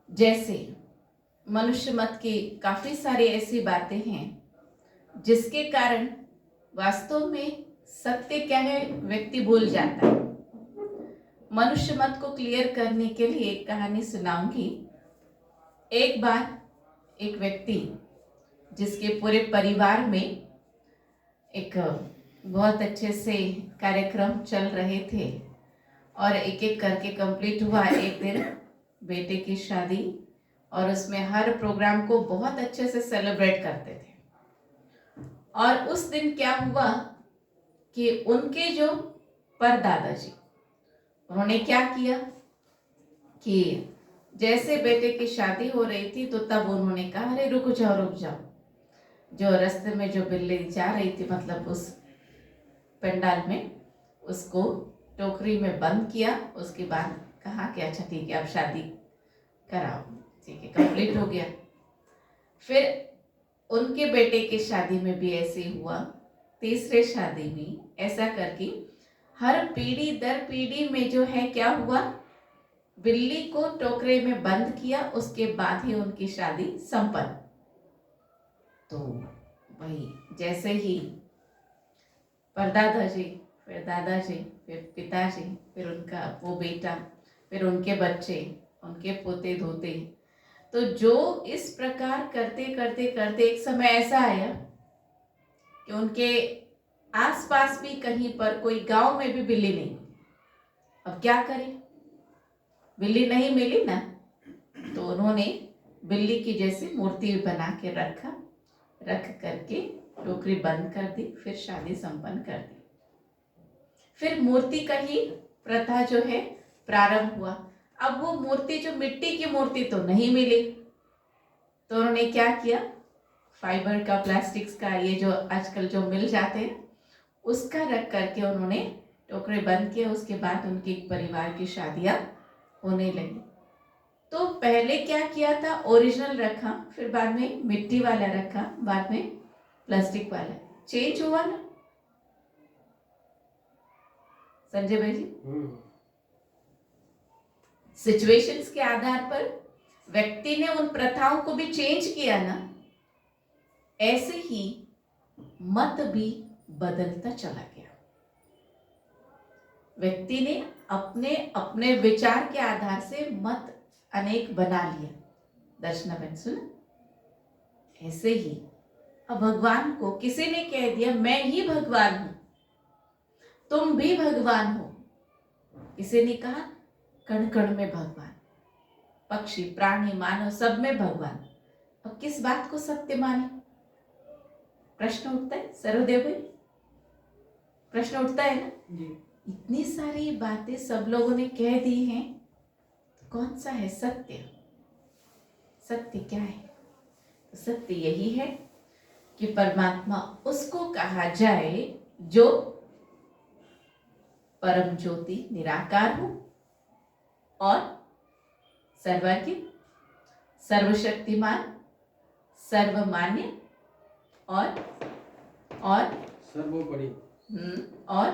जैसे मनुष्य मत की काफी सारी ऐसी बातें हैं जिसके कारण वास्तव में सत्य क्या है व्यक्ति भूल जाता है। मनुष्य मत को क्लियर करने के लिए एक कहानी सुनाऊंगी। एक बार एक व्यक्ति जिसके पूरे परिवार में एक बहुत अच्छे से कार्यक्रम चल रहे थे और एक एक करके कंप्लीट हुआ। एक दिन बेटे की शादी और उसमें हर प्रोग्राम को बहुत अच्छे से सेलिब्रेट करते थे। और उस दिन क्या हुआ कि उनके जो परदादाजी उन्होंने क्या किया कि जैसे बेटे की शादी हो रही थी तो तब उन्होंने कहा अरे रुक जाओ। जो रास्ते में जो बिल्ली जा रही थी मतलब उस पंडाल में, उसको टोकरी में बंद किया। उसके बाद कहा कि अच्छा ठीक है अब शादी कराओ, ठीक है कंप्लीट हो गया। फिर उनके बेटे की शादी में भी ऐसे ही हुआ, तीसरे शादी में ऐसा करके हर पीढ़ी दर पीढ़ी में जो है क्या हुआ, बिल्ली को टोकरे में बंद किया, उसके बाद ही उनकी शादी संपन्न। तो वही जैसे ही परदादा जी, फिर दादाजी, फिर पिताजी, फिर उनका वो बेटा, फिर उनके बच्चे, उनके पोते धोते, तो जो इस प्रकार करते करते करते एक समय ऐसा आया कि उनके आसपास भी कहीं पर कोई गांव में भी बिल्ली नहीं। अब क्या करें, बिल्ली नहीं मिली ना, तो उन्होंने बिल्ली की जैसी मूर्ति बना के रख करके टोकरी बंद कर दी, फिर शादी संपन्न कर दी। फिर मूर्ति का ही प्रथा जो है प्रारंभ हुआ। अब वो मूर्ति जो मिट्टी की मूर्ति तो नहीं मिली, तो उन्होंने क्या किया, फाइबर का, प्लास्टिक्स का, ये जो आजकल जो मिल जाते हैं उसका रख करके उन्होंने टोकरे बंद किया। उसके बाद उनके परिवार की शादियां होने लगी। तो पहले क्या किया था, ओरिजिनल रखा, फिर बाद में मिट्टी वाला रखा, बाद में प्लास्टिक वाला। चेंज हुआ ना संजय भाई जी? सिचुएशंस के आधार पर व्यक्ति ने उन प्रथाओं को भी चेंज किया ना, ऐसे ही मत भी बदलता चला गया। व्यक्ति ने अपने अपने विचार के आधार से मत अनेक बना लिया। दर्शना बहन सुन, ऐसे ही अब भगवान को किसी ने कह दिया मैं ही भगवान हूं, तुम भी भगवान हो। किसी ने कहा कण कण में भगवान, पक्षी प्राणी मानव सब में भगवान। अब किस बात को सत्य माने? प्रश्न उठता है सर्वदेव भाई, प्रश्न उठता है ना जी। इतनी सारी बातें सब लोगों ने कह दी हैं, कौन सा है सत्य? सत्य क्या है? तो सत्य यही है कि परमात्मा उसको कहा जाए जो परम ज्योति निराकार हो और सर्वज्ञ, सर्वशक्तिमान, सर्वमान्य और सर्वोपरि, और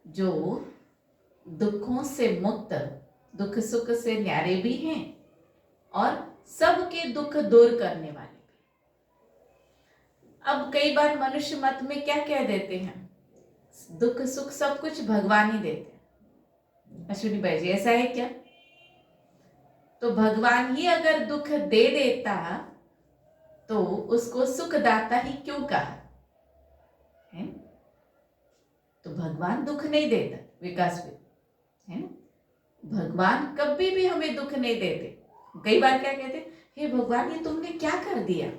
जो दुखों से मुक्त, दुख सुख से न्यारे भी हैं और सबके दुख दूर करने वाले भी। अब कई बार मनुष्य मत में क्या कह देते हैं, दुख सुख सब कुछ भगवान ही देते हैं। अश्विनी भाई जी ऐसा है क्या? तो भगवान ही अगर दुख दे देता तो उसको सुखदाता ही क्यों कहा है? तो भगवान दुख नहीं देता, विकास भी है ना, भगवान कभी भी हमें दुख नहीं देते। कई बार क्या कहते, हे भगवान ये तुमने क्या कर दिया।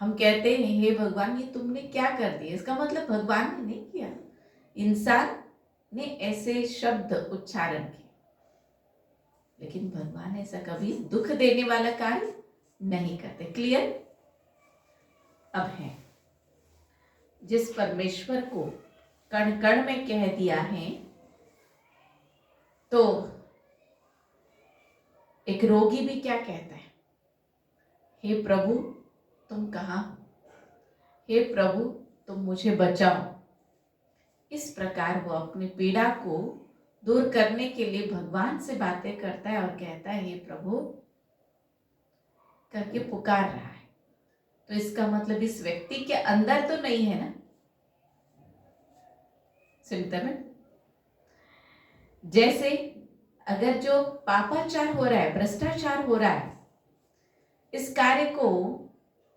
हम कहते हैं हे भगवान ये तुमने क्या कर दिया, इसका मतलब भगवान ने नहीं किया, इंसान ने ऐसे शब्द उच्चारण किए। लेकिन भगवान ऐसा कभी दुख देने वाला कार्य नहीं करते। क्लियर? अब है जिस परमेश्वर को कण कण में कह दिया है, तो एक रोगी भी क्या कहता है, हे प्रभु तुम कहाँ हो, हे प्रभु तुम मुझे बचाओ। इस प्रकार वो अपनी पीड़ा को दूर करने के लिए भगवान से बातें करता है और कहता है, हे प्रभु करके पुकार रहा है। तो इसका मतलब इस व्यक्ति के अंदर तो नहीं है ना चिंतन। जैसे अगर जो पापाचार हो रहा है, भ्रष्टाचार हो रहा है, इस कार्य को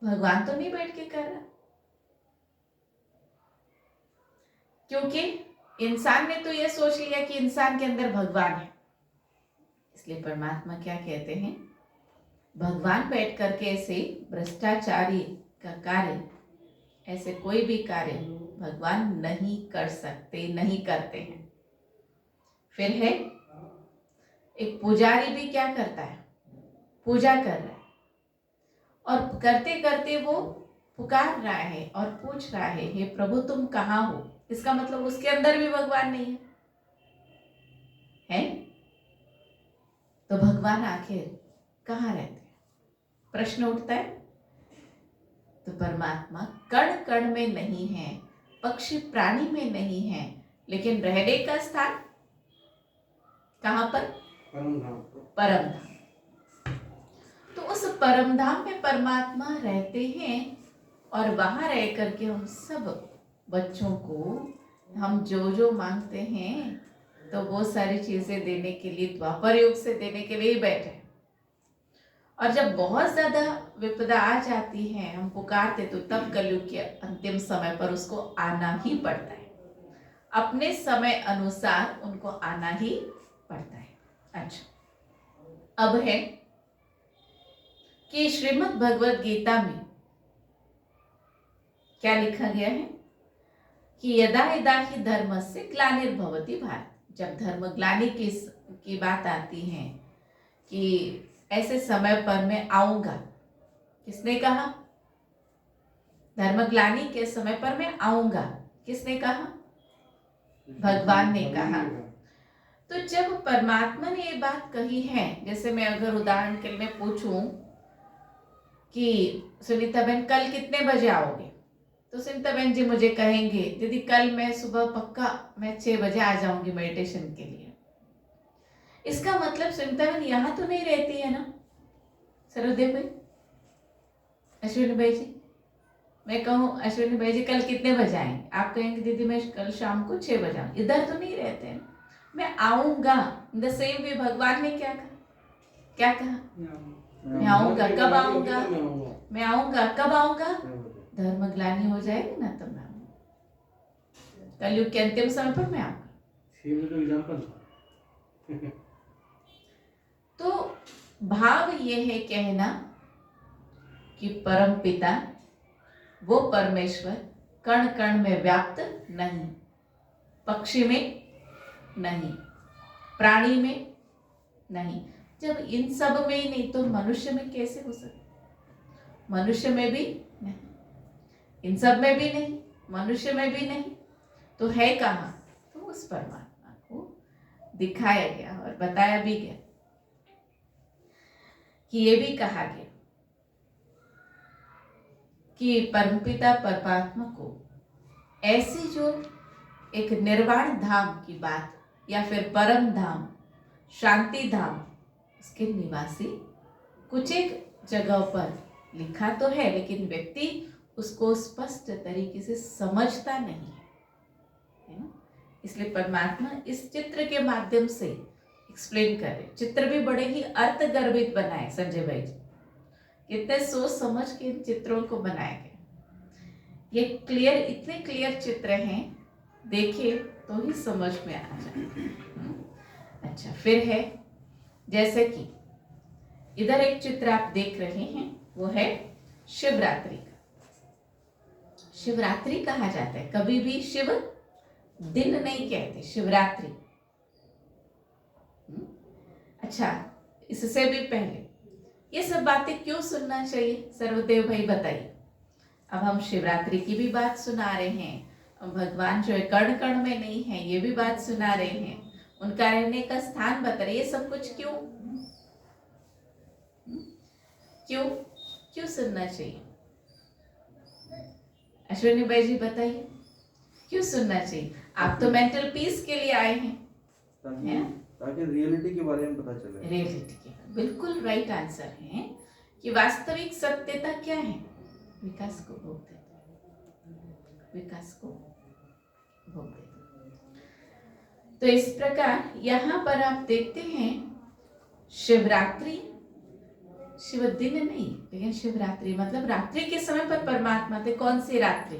भगवान तो नहीं बैठ के कर रहा, क्योंकि इंसान ने तो यह सोच लिया कि इंसान के अंदर भगवान है। इसलिए परमात्मा क्या कहते हैं, भगवान बैठ करके ऐसे भ्रष्टाचारी का कार्य, ऐसे कोई भी कार्य भगवान नहीं कर सकते, नहीं करते हैं। फिर है एक पुजारी भी क्या करता है, पूजा कर रहा है, और करते करते वो पुकार रहा है और पूछ रहा है, हे प्रभु तुम कहाँ हो। इसका मतलब उसके अंदर भी भगवान नहीं है? तो भगवान आखिर कहाँ रहते हैं, प्रश्न उठता है। तो परमात्मा कण कण में नहीं है, पक्षी प्राणी में नहीं है, लेकिन रहने का स्थान कहाँ पर? परम धाम। तो उस परम धाम में परमात्मा रहते हैं, और वहां रह करके हम सब बच्चों को हम जो जो मांगते हैं तो वो सारी चीजें देने के लिए, द्वापर युग से देने के लिए ही बैठे। और जब बहुत ज्यादा विपदा आ जाती है, हम पुकारते, तो तब कलयुग के अंतिम समय पर उसको आना ही पड़ता है, अपने समय अनुसार उनको आना ही पड़ता है। अच्छा, अब है कि श्रीमद् भगवद गीता में क्या लिखा गया है कि यदा यदा ही धर्मस्य ग्लानिर्भवति भारत। जब धर्म ग्लानि की बात आती है कि ऐसे समय पर मैं आऊंगा, किसने कहा? धर्म ग्लानि के समय पर मैं आऊंगा, किसने कहा? भगवान ने कहा। तो जब परमात्मा ने ये बात कही है, जैसे मैं अगर उदाहरण के लिए पूछूं कि सुनीता बहन कल कितने बजे आओगे, तो सुनीता बहन जी मुझे कहेंगे, दीदी कल मैं सुबह पक्का मैं 6 बजे आ जाऊंगी मेडिटेशन के लिए। इसका मतलब सुनीता बहन यहाँ तो नहीं रहती है ना? सरोदेव भाई, अश्विनी भाई जी, मैं कहूँ अश्विनी भाई जी कल कितने बजे आएंगे, आप कहेंगे दीदी मैं कल शाम को 6 बजे आऊंगी। इधर तो नहीं रहते हैं, मैं आऊंगा। द सेम वे भगवान ने क्या कहा? क्या कहा? मैं आऊंगा। कब आऊंगा? मैं आऊंगा। कब आऊंगा? धर्म ग्लानि हो जाएगी ना तब मैं आऊंगा, कलयुग के अंतिम समय पर मैं आऊंगा। तो भाव ये है कहना कि परम पिता वो परमेश्वर कण कण में व्याप्त नहीं, पक्षी में नहीं, प्राणी में नहीं। जब इन सब में ही नहीं, तो मनुष्य में कैसे हो सकता? मनुष्य में भी नहीं, इन सब में भी नहीं, मनुष्य में भी नहीं, तो है कहाँ? तो उस परमात्मा को दिखाया गया और बताया भी गया कि ये भी कहा गया कि परमपिता परमात्मा को ऐसी जो एक निर्वाण धाम की बात, या फिर परम धाम, शांति धाम, उसके निवासी कुछ एक जगह पर लिखा तो है, लेकिन व्यक्ति उसको स्पष्ट तरीके से समझता नहीं है ना? इसलिए परमात्मा इस चित्र के माध्यम से एक्सप्लेन कर रहे। चित्र भी बड़े ही अर्थगर्भित बनाए संजय भाई जी, कितने सोच समझ के इन चित्रों को बनाया गया। ये क्लियर, इतने क्लियर चित्र हैं, देखिए तो ही समझ में आ जाए। अच्छा, फिर है जैसे कि इधर एक चित्र आप देख रहे हैं, वो है शिवरात्रि का। शिवरात्रि कहा जाता है, कभी भी शिव दिन नहीं कहते, शिवरात्रि। अच्छा, इससे भी पहले ये सब बातें क्यों सुनना चाहिए सर्वदेव भाई बताइए। अब हम शिवरात्रि की भी बात सुना रहे हैं, भगवान जो है कण कण में नहीं है ये भी बात सुना रहे हैं, उनका रहने का स्थान बता रहे, ये सब कुछ क्यों क्यों क्यों सुनना चाहिए? अश्विनी भाई जी बताइए, क्यों सुनना चाहिए? आप तो मेंटल पीस के लिए आए हैं, है, ताकि रियलिटी के बारे में पता चले। रियलिटी के बिल्कुल राइट आंसर है कि वास्तविक सत्यता क्या है? विकास को भोग देता, विकास को भोग देता। तो इस प्रकार यहाँ पर आप देखते हैं शिवरात्रि, शिव दिन नहीं लेकिन शिवरात्रि मतलब रात्रि के समय पर परमात्मा थे। कौन सी रात्रि?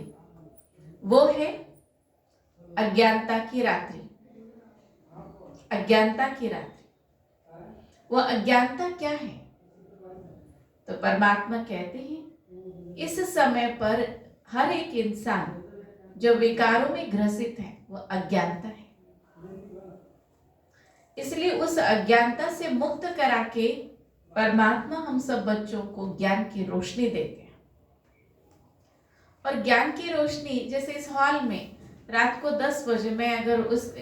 वो है अज्ञानता की रात्रि, अज्ञानता की रात्रि। वो अज्ञानता क्या है? तो परमात्मा कहते हैं इस समय पर हर एक इंसान जो विकारों में ग्रसित है वो अज्ञानता है। इसलिए उस अज्ञानता से मुक्त करा के परमात्मा हम सब बच्चों को ज्ञान की रोशनी देते हैं। और ज्ञान की रोशनी जैसे इस हॉल में रात को 10 बजे मैं अगर उस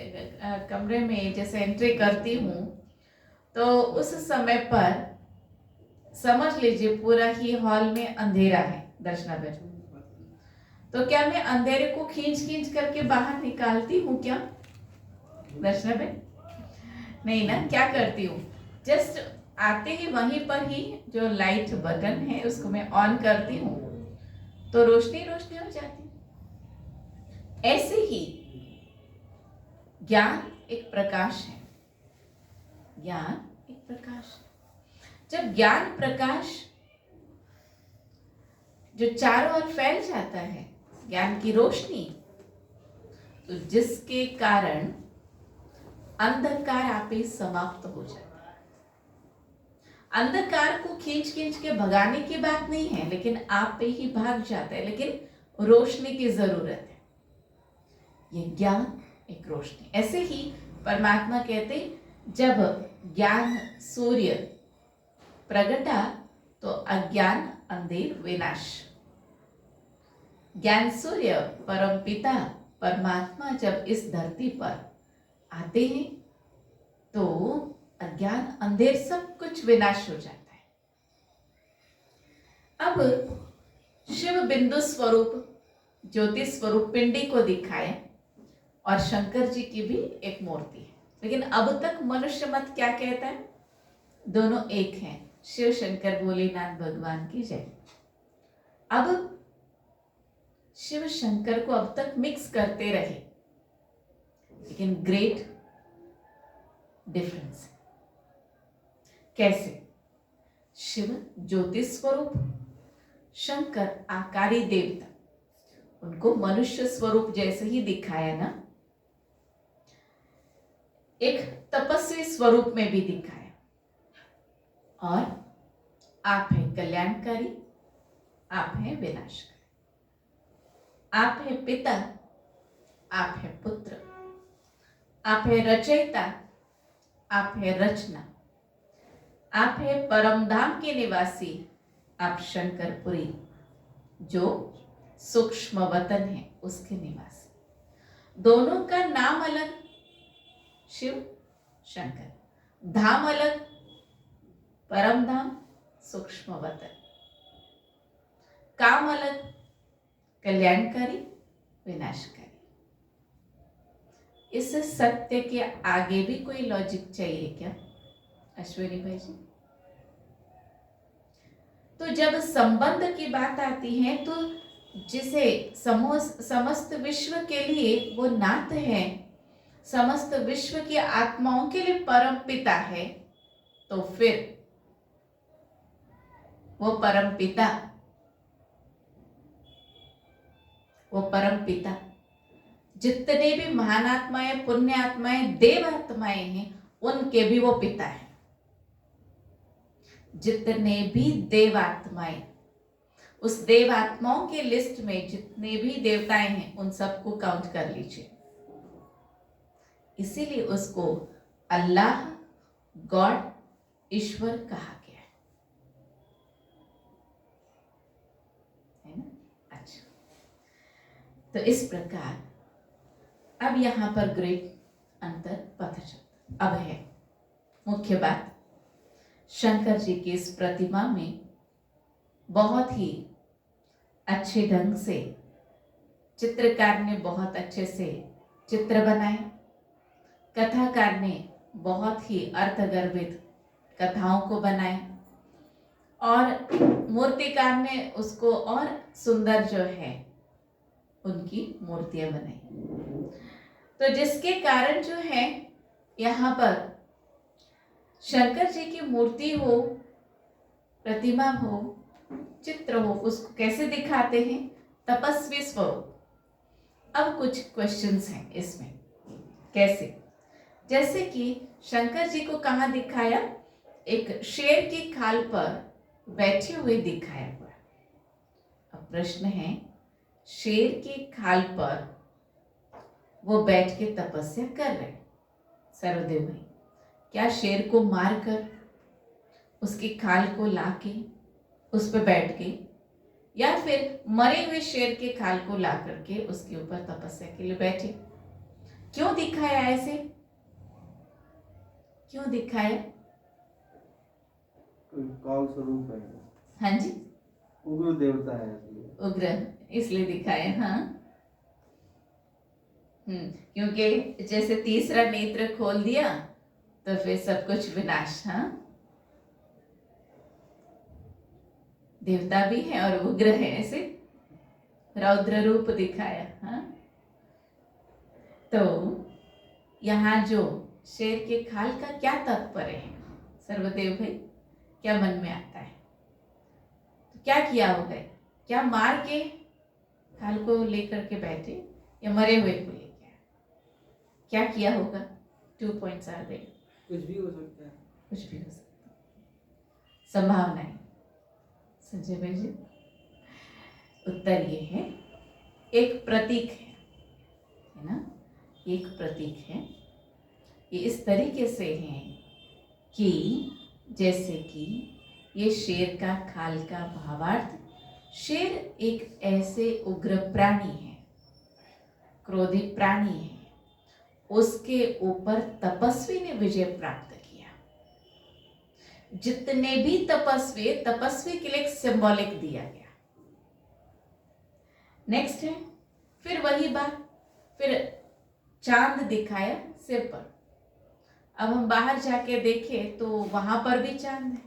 कमरे में जैसे एंट्री करती हूँ तो उस समय पर समझ लीजिए पूरा ही हॉल में अंधेरा है दर्शनाबेन। तो क्या मैं अंधेरे को खींच खींच करके बाहर निकालती हूँ क्या दर्शनाबेन? नहीं ना। क्या करती हूँ, जस्ट आते ही वहीं पर ही जो लाइट बटन है उसको मैं ऑन करती हूँ तो रोशनी रोशनी हो जाती है। ऐसे ही ज्ञान एक प्रकाश है, ज्ञान एक प्रकाश है। जब ज्ञान प्रकाश जो चारों ओर फैल जाता है, ज्ञान की रोशनी, तो जिसके कारण अंधकार आप ही समाप्त हो जाता है। अंधकार को खींच खींच के भगाने की बात नहीं है लेकिन आप पे ही भाग जाता है, लेकिन रोशनी की जरूरत है। ये ज्ञान एक रोशनी। ऐसे ही परमात्मा कहते जब ज्ञान सूर्य प्रगटा तो अज्ञान अंधेर विनाश। ज्ञान सूर्य परम पिता परमात्मा जब इस धरती पर आते हैं तो अज्ञान अंधेर सब कुछ विनाश हो जाता है। अब शिव बिंदु स्वरूप ज्योति स्वरूप पिंडी को दिखाए और शंकर जी की भी एक मूर्ति है, लेकिन अब तक मनुष्य मत क्या कहता है? दोनों एक हैं। शिव शंकर भोलेनाथ भगवान की जय। अब शिव शंकर को अब तक मिक्स करते रहे, लेकिन ग्रेट डिफरेंस है। कैसे? शिव ज्योति स्वरूप, शंकर आकारी देवता। उनको मनुष्य स्वरूप जैसे ही दिखाया ना, एक तपस्वी स्वरूप में भी दिखाया। और आप हैं कल्याणकारी, आप हैं विनाशकारी, आप हैं पिता, आप हैं पुत्र, आप हैं रचयिता, आप हैं रचना, आप हैं परम धाम के निवासी, आप शंकरपुरी जो सूक्ष्म वतन है उसके निवासी। दोनों का नाम अलग, शिव शंकर, धाम अलग, परम धाम सूक्ष्म वतन, काम अलग, कल्याणकारी विनाशकारी। इस सत्य के आगे भी कोई लॉजिक चाहिए क्या अश्विनी भाई जी? तो जब संबंध की बात आती है तो जिसे समस्त विश्व के लिए वो नाथ है, समस्त विश्व की आत्माओं के लिए परम पिता है, तो फिर वो परम पिता जितने भी महान आत्माएं, पुण्य आत्माएं, देव आत्माएं हैं उनके भी वो पिता है। जितने भी देव आत्माएं, उस देव आत्माओं के लिस्ट में जितने भी देवताएं हैं उन सबको काउंट कर लीजिए। इसीलिए उसको अल्लाह, गॉड, ईश्वर कहा गया है ना। अच्छा, तो इस प्रकार अब यहां पर ग्रेट अंतर पता चलता। अब है मुख्य बात, शंकर जी की इस प्रतिमा में बहुत ही अच्छे ढंग से चित्रकार ने बहुत अच्छे से चित्र बनाए, कथाकार ने बहुत ही अर्थगर्भित कथाओं को बनाया और मूर्तिकार ने उसको और सुंदर जो है उनकी मूर्तियां बनाई। तो जिसके कारण जो है यहाँ पर शंकर जी की मूर्ति हो, प्रतिमा हो, चित्र हो, उसको कैसे दिखाते हैं? तपस्वी स्वरूप। अब कुछ क्वेश्चंस हैं इसमें, कैसे? जैसे कि शंकर जी को कहाँ दिखाया? एक शेर की खाल पर बैठे हुए दिखाया हुआ। अब प्रश्न है, शेर की खाल पर वो बैठ के तपस्या कर रहे सर्वदेव भाई, क्या शेर को मारकर उसकी खाल को लाके उस पर बैठ के, या फिर मरे हुए शेर के खाल को ला करके उसके ऊपर तपस्या के लिए बैठे? क्यों दिखाया ऐसे? क्यों दिखाया? काल स्वरूप है। हाँ जी, उग्र देवता है इसलिए। उग्र इसलिए दिखाया। हाँ, क्योंकि जैसे तीसरा नेत्र खोल दिया तो फिर सब कुछ विनाश। हाँ, देवता भी है और उग्र है, ऐसे रौद्र रूप दिखाया। हाँ, तो यहाँ जो शेर के खाल का क्या तात्पर्य है सर्वदेव भाई, क्या मन में आता है? तो क्या किया होगा? क्या मार के खाल को लेकर के बैठे या मरे हुए को लेके आए? क्या किया होगा? 2 पॉइंट्स आर देयर। कुछ भी हो सकता है। कुछ भी हो सकता है, संभावनाएं। संजय भाई जी, उत्तर ये है, एक प्रतीक है ना? एक प्रतीक है। ये इस तरीके से है कि जैसे कि ये शेर का खाल का भावार्थ, शेर एक ऐसे उग्र प्राणी है, क्रोधी प्राणी है, उसके ऊपर तपस्वी ने विजय प्राप्त किया। जितने भी तपस्वी के लिए एक सिंबॉलिक दिया गया। नेक्स्ट है, फिर वही बात, फिर चांद दिखाया सिर पर। अब हम बाहर जाके देखें तो वहां पर भी चांद है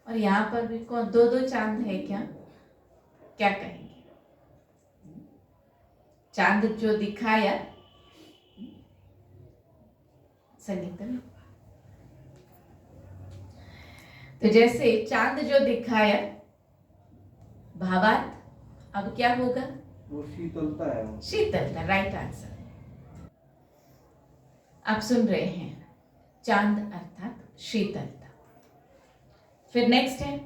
और यहाँ पर भी। कौन? दो चांद है क्या? क्या कहेंगे? चांद जो दिखाया, संगीता में, तो जैसे चांद जो दिखाया भावार्थ, अब क्या होगा? वो शीतलता है। शीतलता, राइट आंसर। आप सुन रहे हैं, चांद अर्थात शीतलता। फिर नेक्स्ट है,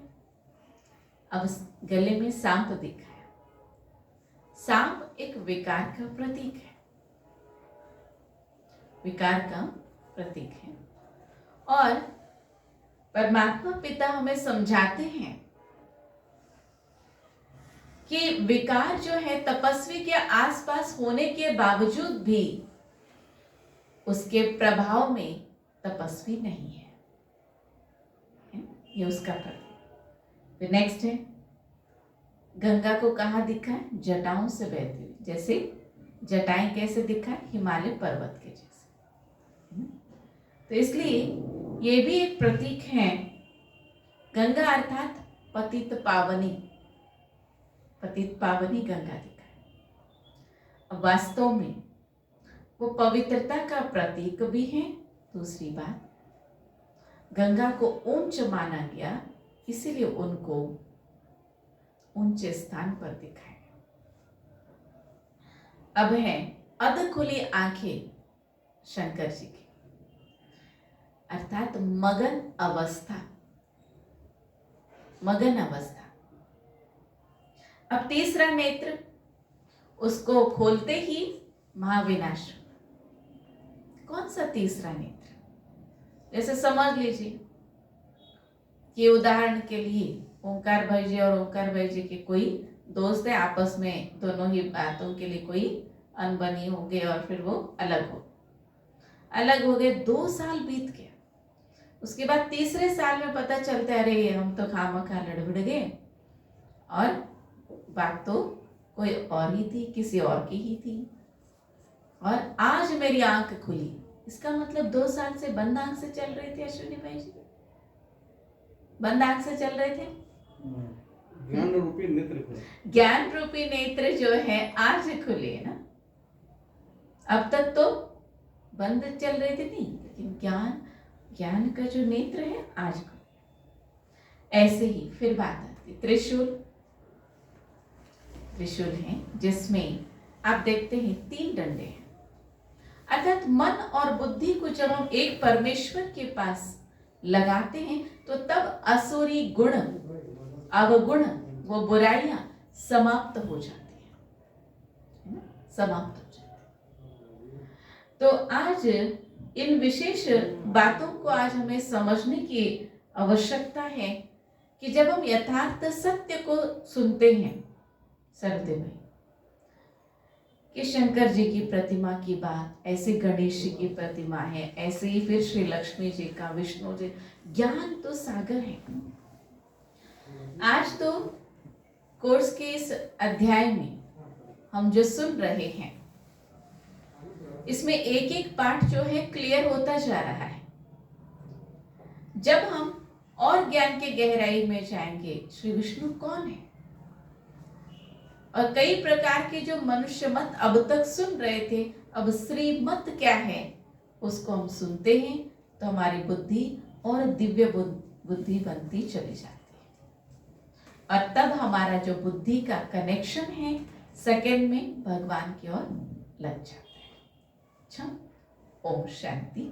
अब गले में सांप दिखाया। सांप एक विकार का प्रतीक है, विकार का प्रतीक है। और परमात्मा पिता हमें समझाते हैं कि विकार जो है तपस्वी के आसपास होने के बावजूद भी उसके प्रभाव में तपस्वी नहीं है। ये उसका प्रतीक। फिर नेक्स्ट है, गंगा को कहाँ दिखा है? जटाओं से बहती हुई। जैसे जटाएं कैसे दिखा है? हिमालय पर्वत के जैसे। तो इसलिए ये भी एक प्रतीक है। गंगा अर्थात पतित पावनी, पतित पावनी गंगा दिखा है। अब वास्तव में वो पवित्रता का प्रतीक भी है। दूसरी बात, गंगा को ऊंच माना गया, इसीलिए उनको ऊंचे स्थान पर दिखाया। अब है अध खुली आंखें शंकर जी की, अर्थात मगन अवस्था, मगन अवस्था। अब तीसरा नेत्र, उसको खोलते ही महाविनाश। कौन सा तीसरा नेत्र? जैसे समझ लीजिए कि उदाहरण के लिए ओंकार भाई जी और ओंकार भाई जी के कोई दोस्त है, आपस में दोनों ही बातों के लिए कोई अनबनी हो गई और फिर वो अलग हो गए। 2 साल बीत गया, उसके बाद तीसरे साल में पता चलता है अरे हम तो खामखा लड़बड़ गए और बात तो कोई और ही थी, किसी और की ही थी। और आज मेरी आंख खुली इसका मतलब 2 साल से बंद आंख से चल रहे थे अश्विनी भाई जी, बंद आंख से चल रहे थे। ज्ञान रूपी नेत्र खुले। ज्ञान रूपी नेत्र जो है आज खुले ना, अब तक तो बंद चल रहे थे नहीं, लेकिन ज्ञान का जो नेत्र है आज खुले। ऐसे ही फिर बात आती त्रिशूल है जिसमें आप देखते हैं 3 डंडे हैं, अर्थात मन और बुद्धि को जब हम एक परमेश्वर के पास लगाते हैं तो तब असुरी गुण, अवगुण, वो बुराइयां समाप्त हो जाती है ना, समाप्त हो जाती है। तो आज इन विशेष बातों को आज हमें समझने की आवश्यकता है कि जब हम यथार्थ सत्य को सुनते हैं सरदेव भाई कि शंकर जी की प्रतिमा की बात, ऐसे गणेश जी की प्रतिमा है, ऐसे ही फिर श्री लक्ष्मी जी का, विष्णु जी, ज्ञान तो सागर है। आज तो कोर्स के इस अध्याय में हम जो सुन रहे हैं इसमें एक एक पाठ जो है क्लियर होता जा रहा है। जब हम और ज्ञान के गहराई में जाएंगे, श्री विष्णु कौन है, और कई प्रकार के जो मनुष्य मत अब तक सुन रहे थे, अब श्रीमत क्या है उसको हम सुनते हैं तो हमारी बुद्धि और दिव्य बुद्धि बनती चली जाती है, और तब हमारा जो बुद्धि का कनेक्शन है सेकंड में भगवान की ओर लग जाता है। अच्छा, ओम शांति।